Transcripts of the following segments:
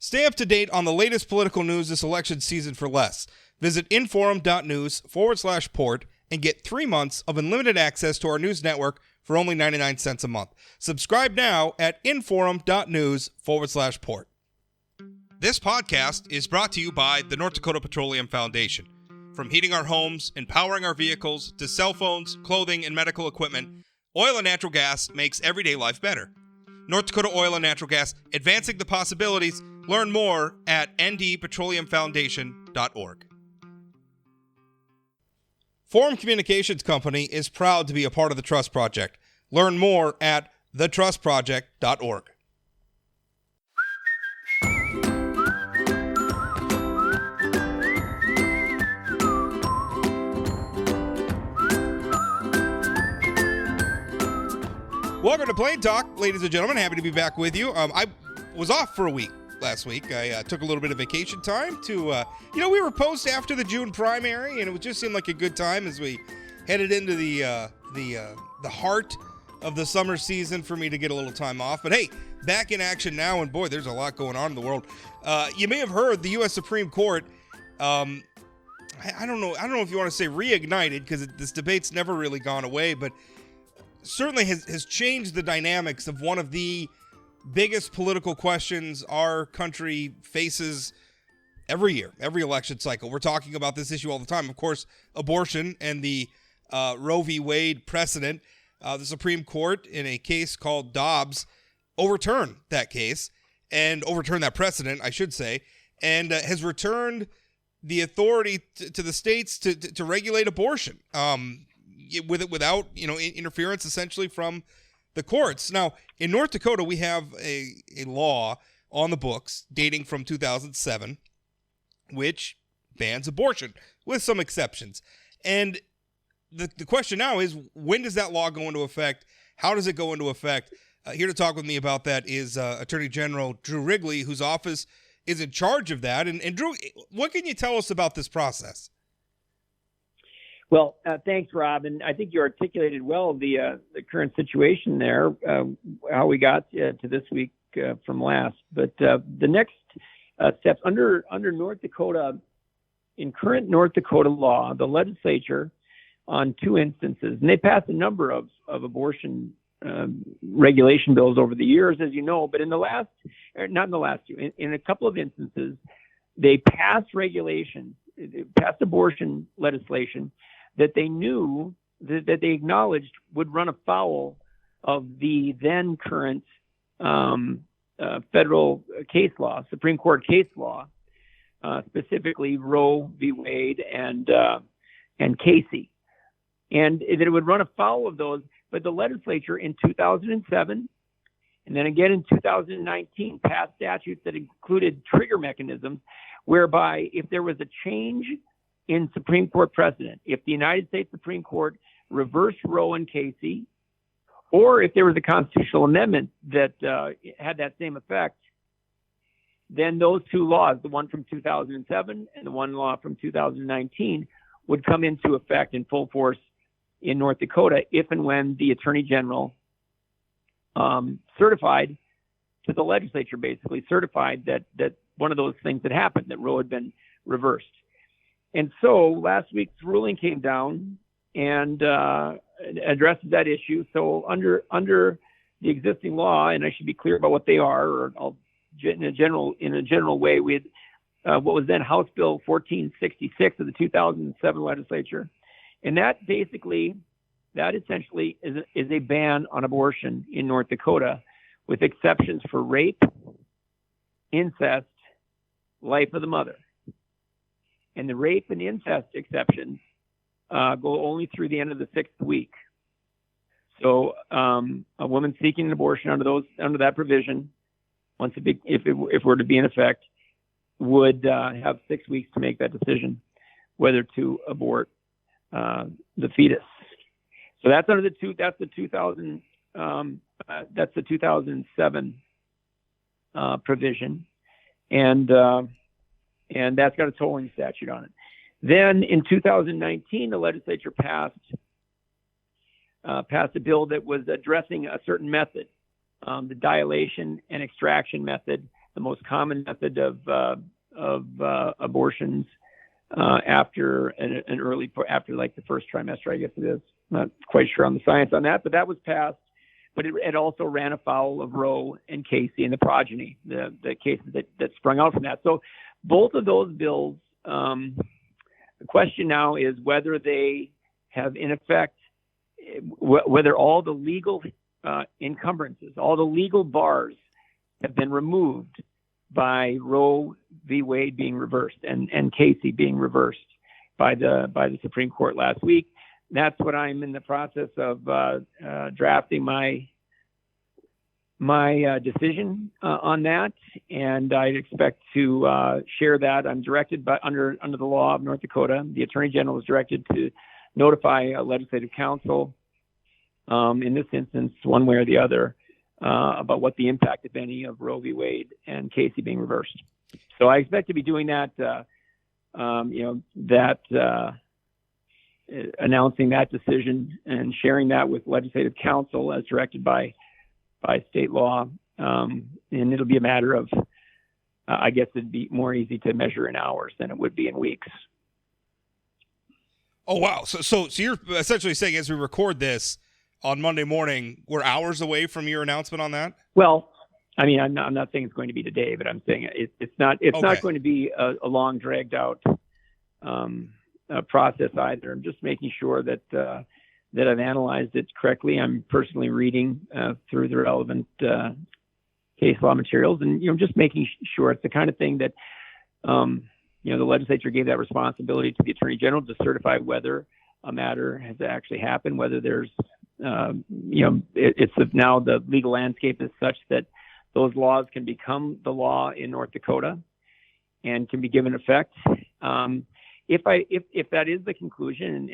Stay up to date on the latest political news this election season for less. Visit inforum.news/port and get 3 months of unlimited access to our news network for only 99 cents a month. Subscribe now at inforum.news/port. This podcast is brought to you by the North Dakota Petroleum Foundation. From heating our homes and powering our vehicles to cell phones, clothing, and medical equipment, oil and natural gas makes everyday life better. North Dakota Oil and Natural Gas, advancing the possibilities. Learn more at ndpetroleumfoundation.org. Forum Communications Company is proud to be a part of the Trust Project. Learn more at thetrustproject.org. Welcome to Plain Talk, ladies and gentlemen. Happy to be back with you. I was off for a week last week. I took a little bit of vacation time to, we were post after the June primary, and it just seemed like a good time as we headed into the heart of the summer season for me to get a little time off. But hey, back in action now, and boy, there's a lot going on in the world. You may have heard the U.S. Supreme Court. I don't know if you want to say reignited, because this debate's never really gone away, but certainly has changed the dynamics of one of the biggest political questions our country faces every year, every election cycle. We're talking about this issue all the time. Of course, abortion and the Roe v. Wade precedent. The Supreme Court, in a case called Dobbs, overturned that case and overturned that precedent, I should say, and has returned the authority to the states to regulate abortion without interference, essentially, from the courts. Now, in North Dakota, we have a law on the books dating from 2007, which bans abortion, with some exceptions. And the question now is, when does that law go into effect? How does it go into effect? Here to talk with me about that is Attorney General Drew Wrigley, whose office is in charge of that. And Drew, what can you tell us about this process? Well, thanks, Rob. And I think you articulated well the current situation there, how we got to this week from last. But the next steps under North Dakota, in current North Dakota law, the legislature on two instances, and they passed a number of abortion regulation bills over the years, as you know, but in a couple of instances, they passed abortion legislation that they knew, that they acknowledged would run afoul of the then current federal case law, Supreme Court case law, specifically Roe v. Wade and Casey, and that it would run afoul of those. But the legislature in 2007, and then again in 2019, passed statutes that included trigger mechanisms, whereby if there was a change in Supreme Court precedent, if the United States Supreme Court reversed Roe and Casey, or if there was a constitutional amendment that had that same effect, then those two laws, the one from 2007 and the one law from 2019, would come into effect in full force in North Dakota if and when the Attorney General certified to the legislature, basically certified that one of those things had happened, that Roe had been reversed. And so last week's ruling came down and addresses that issue. So under the existing law, and I should be clear about what they are, or I'll in a general way, we had what was then House Bill 1466 of the 2007 legislature, and that essentially is a ban on abortion in North Dakota, with exceptions for rape, incest, life of the mother. And the rape and incest exceptions go only through the end of the 6th week. So a woman seeking an abortion under that provision, if it were to be in effect, would have 6 weeks to make that decision whether to abort the fetus. So that's under the 2007 provision, and that's got a tolling statute on it. Then in 2019, the legislature passed a bill that was addressing a certain method, the dilation and extraction method the most common method of abortions after after like the first trimester, I guess it is. Not quite sure on the science on that, but that was passed. But it also ran afoul of Roe and Casey and the progeny, the cases that sprung out from that. So both of those bills, the question now is whether they have in effect, whether all the legal encumbrances, all the legal bars have been removed by Roe v. Wade being reversed and Casey being reversed by the Supreme Court last week. That's what I'm in the process of drafting my decision on that, and I expect to share that. I'm directed by under the law of North Dakota. The Attorney General was directed to notify Legislative Council in this instance, one way or the other, about what the impact, if any, of Roe v. Wade and Casey being reversed. So I expect to be doing that. Announcing that decision and sharing that with Legislative Council as directed by state law. And it'll be a matter of, I guess it'd be more easy to measure in hours than it would be in weeks. Oh, wow. So you're essentially saying as we record this on Monday morning, we're hours away from your announcement on that? Well, I mean, I'm not saying it's going to be today, but I'm saying it's not going to be a long dragged out process either. I'm just making sure that I've analyzed it correctly. I'm personally reading through the relevant case law materials, and just making sure it's the kind of thing that the legislature gave that responsibility to the Attorney General to certify whether a matter has actually happened, whether there's it's now the legal landscape is such that those laws can become the law in North Dakota and can be given effect. If that is the conclusion,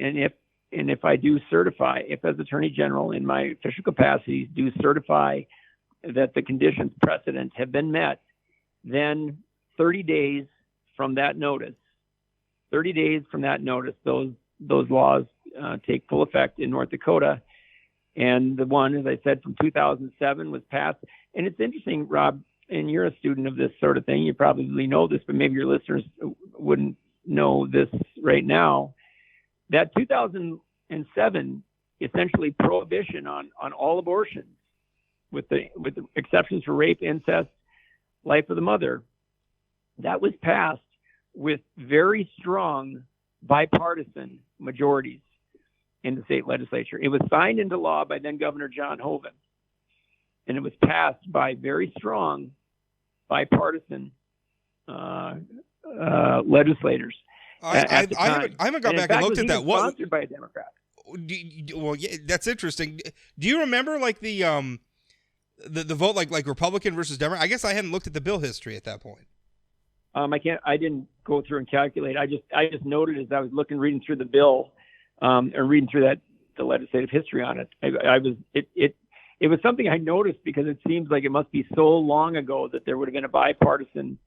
and if I do certify, if as Attorney General in my official capacity do certify that the conditions precedent have been met, then 30 days from that notice, those laws take full effect in North Dakota. And the one, as I said, from 2007 was passed. And it's interesting, Rob, and you're a student of this sort of thing. You probably know this, but maybe your listeners wouldn't know this right now. That 2007 essentially prohibition on all abortions, with the exceptions for rape, incest, life of the mother, that was passed with very strong bipartisan majorities in the state legislature. It was signed into law by then Governor John Hoeven, and it was passed by very strong bipartisan legislators. I haven't gone back and looked at that. Sponsored by a Democrat. Well, yeah, that's interesting. Do you remember like the vote, like Republican versus Democrat? I guess I hadn't looked at the bill history at that point. I didn't go through and calculate. I just noted as I was reading through the bill, and reading through the legislative history on it. It was something I noticed because it seems like it must be so long ago that there would have been a bipartisan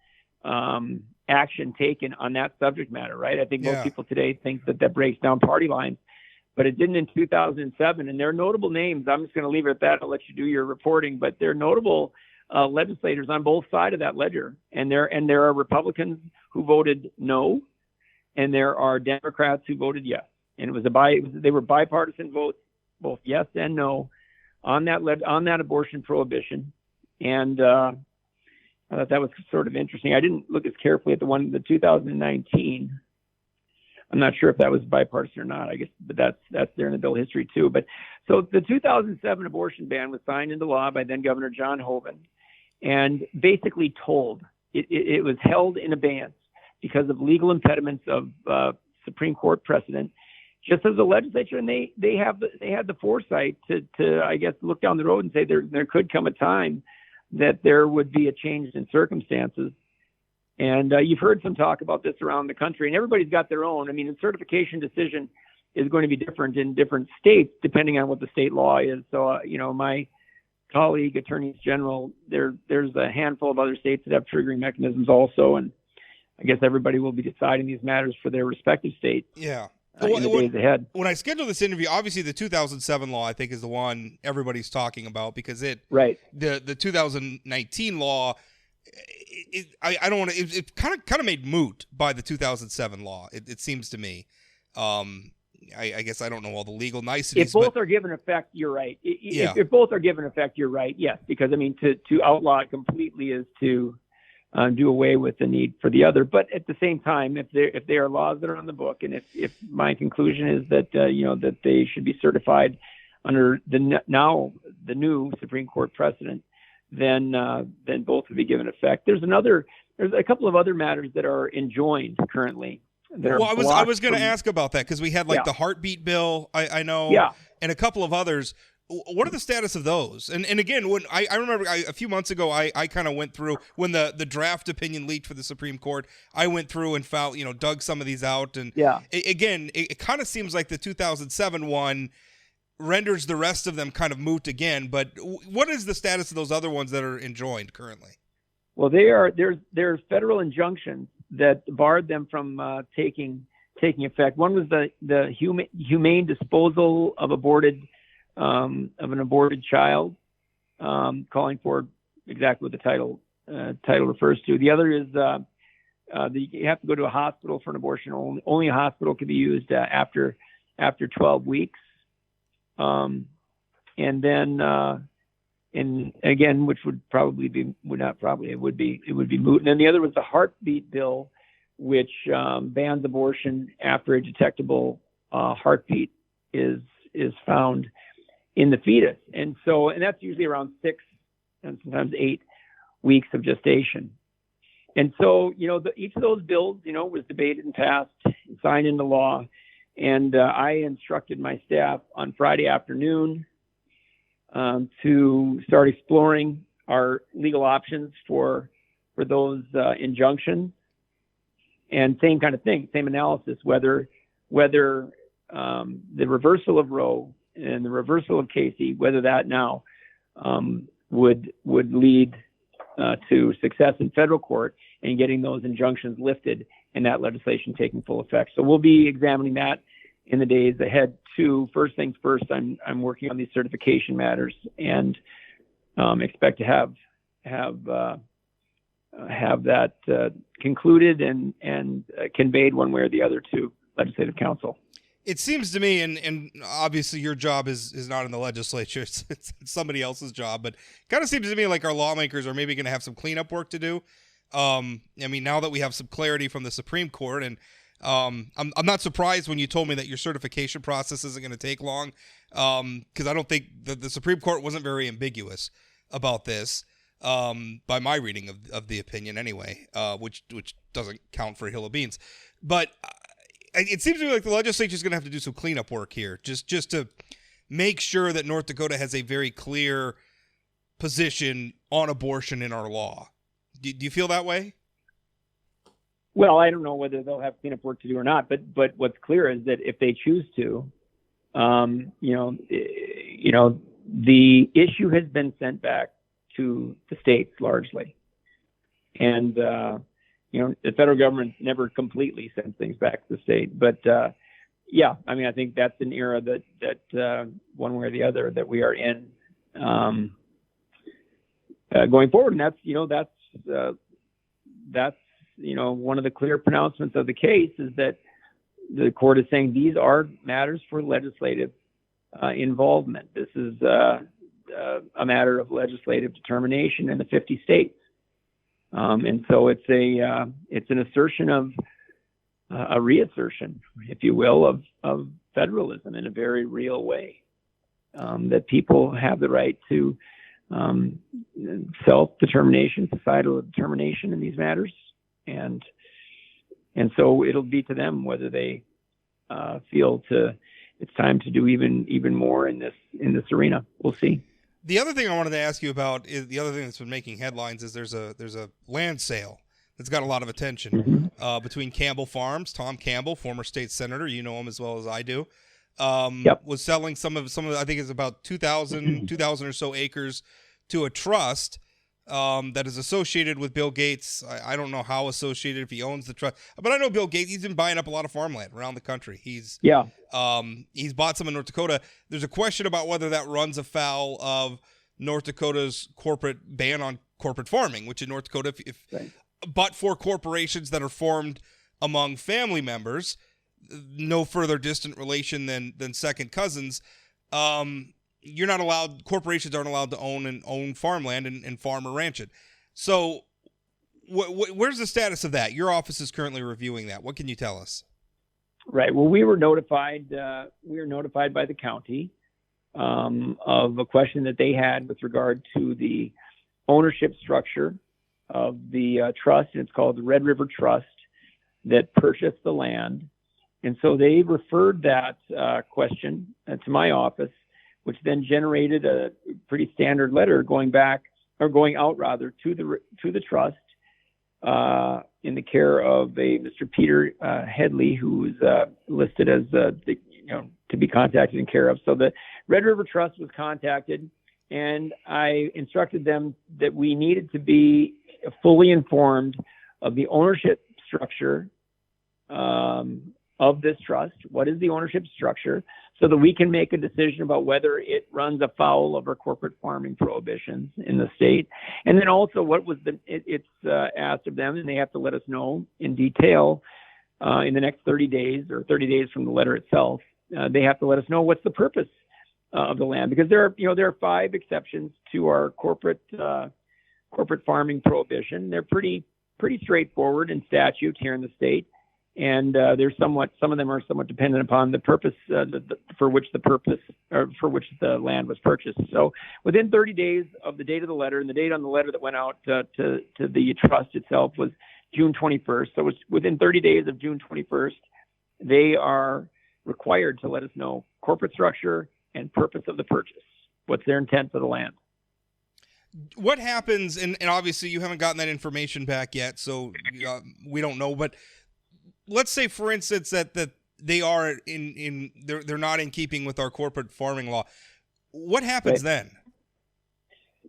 action taken on that subject matter, right? I think most people today think that breaks down party lines, but it didn't in 2007. And there are notable names. I'm just going to leave it at that. I'll let you do your reporting, but there are notable legislators on both sides of that ledger. And there are Republicans who voted no, and there are Democrats who voted yes. And they were bipartisan votes, both yes and no, on that abortion prohibition. And I thought that was sort of interesting. I didn't look as carefully at the 2019. I'm not sure if that was bipartisan or not, I guess, but that's there in the bill history too. But so the 2007 abortion ban was signed into law by then Governor John Hoeven, and basically told it was held in abeyance because of legal impediments of Supreme Court precedent. Just as the legislature, and they had the foresight to I guess look down the road and say there could come a time that there would be a change in circumstances. And you've heard some talk about this around the country, and everybody's got their own. I mean, the certification decision is going to be different in different states depending on what the state law is. So, my colleague attorneys general, there's a handful of other states that have triggering mechanisms also, and I guess everybody will be deciding these matters for their respective states. Yeah. In the days ahead. When I scheduled this interview, obviously the 2007 law I think is the one everybody's talking about because the 2019 law I don't want to. It kind of made moot by the 2007 law. It seems to me. I guess I don't know all the legal niceties. If both are given effect, you're right. Yeah. If both are given effect, you're right. Yes, because I mean, to outlaw it completely is to do away with the need for the other. But at the same time, if they are laws that are on the book, and if my conclusion is that that they should be certified under the new Supreme Court precedent, then both would be given effect. There's a couple of other matters that are enjoined currently. Well, I was going to ask about that because we had the heartbeat bill, I know, and a couple of others. What are the status of those? And again, when I remember a few months ago, I kind of went through when the draft opinion leaked for the Supreme Court. I went through and found, dug some of these out. And it kind of seems like the 2007 one renders the rest of them kind of moot again. But what is the status of those other ones that are enjoined currently? Well, there's federal injunctions that barred them from taking effect. One was the humane disposal of an aborted child, calling for exactly what the title refers to. The other is you have to go to a hospital for an abortion. Only a hospital can be used after 12 weeks. And then and again, which would be moot. And then the other was the heartbeat bill, which bans abortion after a detectable heartbeat is found in the fetus. And that's usually around 6 and sometimes 8 weeks of gestation. And so, each of those bills, was debated and passed and signed into law. And I instructed my staff on Friday afternoon to start exploring our legal options for those injunctions. And same kind of thing, same analysis, whether the reversal of Roe and the reversal of Casey, whether that now would lead to success in federal court and getting those injunctions lifted and that legislation taking full effect. So we'll be examining that in the days ahead too. First things first, I'm working on these certification matters and expect to have that concluded and conveyed one way or the other to Legislative Council. It seems to me, and obviously your job is not in the legislature, it's somebody else's job, but it kind of seems to me like our lawmakers are maybe going to have some cleanup work to do. I mean, now that we have some clarity from the Supreme Court, and I'm not surprised when you told me that your certification process isn't going to take long, because I don't think the Supreme Court wasn't very ambiguous about this, by my reading of the opinion anyway, which doesn't count for a hill of beans. But it seems to me like the legislature is going to have to do some cleanup work here, just to make sure that North Dakota has a very clear position on abortion in our law. Do you feel that way? Well, I don't know whether they'll have cleanup work to do or not, but what's clear is that if they choose to, the issue has been sent back to the states largely, and the federal government never completely sends things back to the state. But I mean, I think that's an era that one way or the other that we are in going forward, and that's one of the clear pronouncements of the case is that the court is saying these are matters for legislative involvement. This is a matter of legislative determination in the 50 states. And so it's an assertion of a reassertion, if you will, of federalism in a very real way, that people have the right to self-determination, societal determination in these matters. And so it'll be to them whether they feel it's time to do even more in this arena. We'll see. The other thing I wanted to ask you about is the other thing that's been making headlines is there's a land sale that's got a lot of attention between Campbell Farms. Tom Campbell, former state senator, you know him as well as I do, was selling some of I think it's about 2,000 or so acres to a trust that is associated with Bill Gates. I don't know how associated, if he owns the trust, but I know Bill Gates, he's been buying up a lot of farmland around the country. He's bought some in North Dakota. There's a question about whether that runs afoul of North Dakota's corporate ban on corporate farming, which in North Dakota, Right. but for corporations that are formed among family members, no further distant relation than second cousins, you're not allowed, corporations aren't allowed to own farmland and farm or ranch it. So where's the status of that? Your office is currently reviewing that. What can you tell us? Right. Well, we were notified by the county of a question that they had with regard to the ownership structure of the trust, and it's called the Red River Trust, that purchased the land. And so they referred that question to my office, which then generated a pretty standard letter going out to the trust in the care of a Mr. Peter Headley, who is listed as to be contacted and care of. So the Red River Trust was contacted, and I instructed them that we needed to be fully informed of the ownership structure of this trust. What is the ownership structure, so that we can make a decision about whether it runs afoul of our corporate farming prohibitions in the state. And then also what was it's asked of them, and they have to let us know in detail in the next 30 days or 30 days from the letter itself. They have to let us know what's the purpose of the land, because there are 5 exceptions to our corporate farming prohibition. They're pretty straightforward in statute here in the state. And some of them are somewhat dependent upon the purpose for which the land was purchased. So within 30 days of the date of the letter, and the date on the letter that went out to the trust itself was June 21st. So it was within 30 days of June 21st, they are required to let us know corporate structure and purpose of the purchase. What's their intent for the land? What happens, and obviously you haven't gotten that information back yet, so we don't know, but let's say, for instance, that they are they're not in keeping with our corporate farming law. What happens then?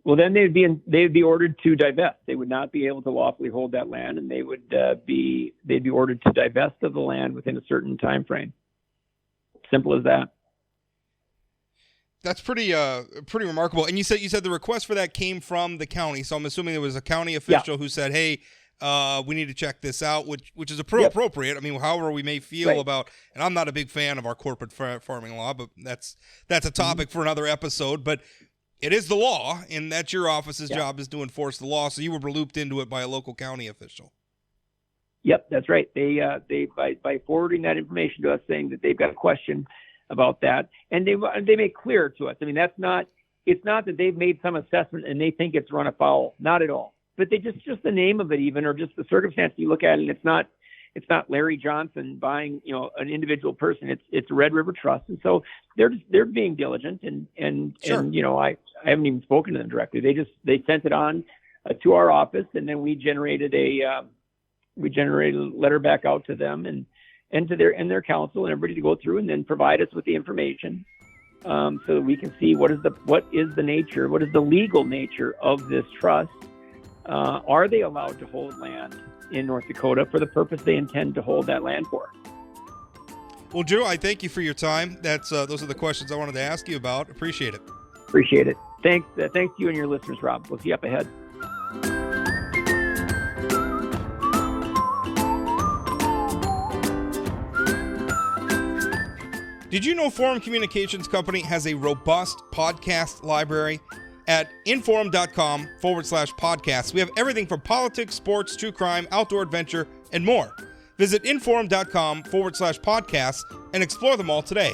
Well, then they'd be ordered to divest. They would not be able to lawfully hold that land, and they'd be ordered to divest of the land within a certain time frame. Simple as that. That's pretty remarkable. And you said the request for that came from the county, so I'm assuming there was a county official who said, "Hey, we need to check this out," which is appropriate. I mean, however we may feel about, and I'm not a big fan of our corporate farming law, but that's a topic for another episode. But it is the law, and that's your office's job, is to enforce the law. So you were looped into it by a local county official. Yep, that's right. They by forwarding that information to us, saying that they've got a question about that, and they make clear to us. I mean, it's not that they've made some assessment and they think it's run afoul. Not at all. But they just the name of it, even, or just the circumstance you look at it, and it's not Larry Johnson buying an individual person. It's Red River Trust, and so they're being diligent, and Sure. I haven't even spoken to them directly. They sent it on to our office, and then we generated a letter back out to them and to their counsel and everybody to go through and then provide us with the information so that we can see what is the legal nature of this trust. Are they allowed to hold land in North Dakota for the purpose they intend to hold that land for? Well, Drew, I thank you for your time. Those are the questions I wanted to ask you about. Appreciate it. Appreciate it. Thanks to you and your listeners, Rob. We'll see you up ahead. Did you know Forum Communications Company has a robust podcast library? At inforum.com/podcasts, we have everything from politics, sports, true crime, outdoor adventure, and more. Visit inforum.com/podcasts and explore them all today.